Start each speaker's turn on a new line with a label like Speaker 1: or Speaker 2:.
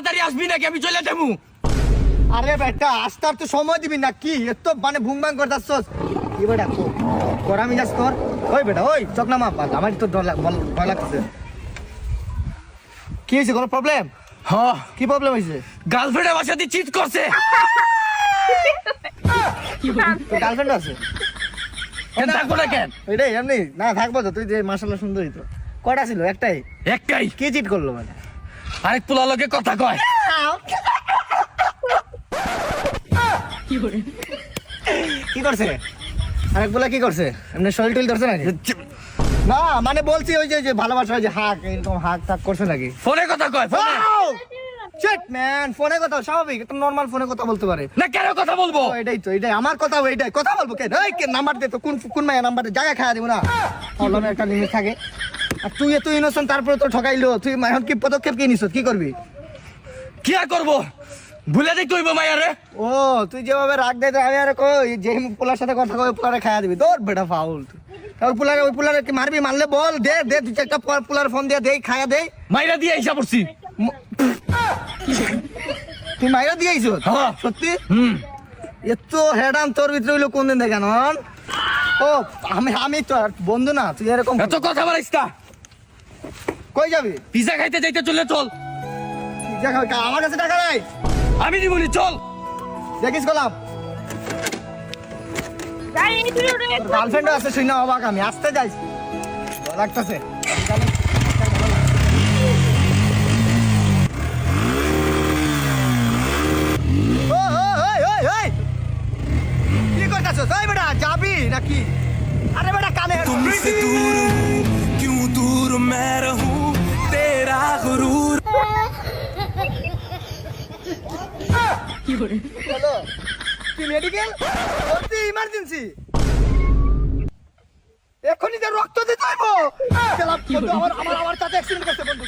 Speaker 1: তাড়াতাড়ি আসবি নাকি আমি চলে যাবো।
Speaker 2: আরে বেটা আস্তার তো সময় দিবি না কি এত মানে ভুং ভাং করতাছস কি বেটা কর আমি যাস তোর ওই বেটা ওই চোখ নামা আমার তো ভয় লাগতেছে কি হয়েছে কোনো প্রবলেম
Speaker 1: হ্যাঁ
Speaker 2: কি প্রবলেম হয়েছে
Speaker 1: গার্লফ্রেন্ড আমার সাথে চিট করছে।
Speaker 2: তোর গার্লফ্রেন্ড আছে
Speaker 1: কেন থাকবো না কেন?
Speaker 2: এটাই এমনি না থাকবো তো তুই যে মাশাআল্লাহ সুন্দরী তো কয়টা ছিল একটাই
Speaker 1: একটাই।
Speaker 2: কি চিট করলো মানে
Speaker 1: আরেক পোলা লোকে কথা কয়।
Speaker 2: কি করছে আরেক বলে কি করছে এমনি শরীর টইল ধরছে নাকি না মানে বলছি ওই যে ভালোবাসা যে হাক এরকম হাক টাক করছে নাকি
Speaker 1: ফোনে কথা কয় ফোনে।
Speaker 2: চিট ম্যান ফোনে কথা স্বাভাবিক এটা নরমাল ফোনে কথা বলতে পারে
Speaker 1: না কেন কথা বলবো?
Speaker 2: এটাই আমার কথা এইটাই কথা বলবো কে এই কে নাম্বার দে তো কোন মায়ের নাম্বার দে জায়গা খাওয়া দিব না বললাম একটা লিমিট থাকে আর তুই এত ইনোসেন্ট তারপরে তো ঠকাইলো তুই এখন কি পদক্ষেপ কি নিছ কি করবি
Speaker 1: কি আর করবো ভুলে দেখতে হইব মাইয়ারে।
Speaker 2: ও তুই যেভাবে রাগ দেয় তো আমি আর কই যে পোলার সাথে কথা কই পোলারে খাওয়া দিবি তোর বেটা ফাউল ওই পোলারে কি মারবি মারলে বল দে তুই একটা পোলার ফোন দিয়ে দেই খায়া দেই
Speaker 1: মাইরা দিয়ে হিসাব করছি।
Speaker 2: তুই মাইরা দিয়ে আইছো
Speaker 1: হ্যাঁ।
Speaker 2: সত্যি এত হেডাম তোর ভিতরে হইলো কোন দিন দেখেন ও আমি তো আর বন্ধু না তুই এরকম
Speaker 1: এত কথা বলিস না।
Speaker 2: কই যাবি
Speaker 1: পিজা খাইতে যাইতে চলে চল।
Speaker 2: আমার কাছে টাকা নাই
Speaker 1: আমি দি বলি চল।
Speaker 2: দেখিস গোলাপ গার্লফ্রেন্ড আছে শুই না অবাক আমি আসতে যাইস লাগতেছে কি করতেছ তাই বেটা যাবি নাকি আরে বেটা কানে
Speaker 3: तुमसे दूर हूँ क्यों दूर मैं रहूं तेरा गुरूर
Speaker 2: হ্যালো কি মেডিকেল ভর্তি ইমার্জেন্সি এখনই যে রক্ত দিতে হইব আমার তাতে অ্যাক্সিডেন্ট করছে বন্ধু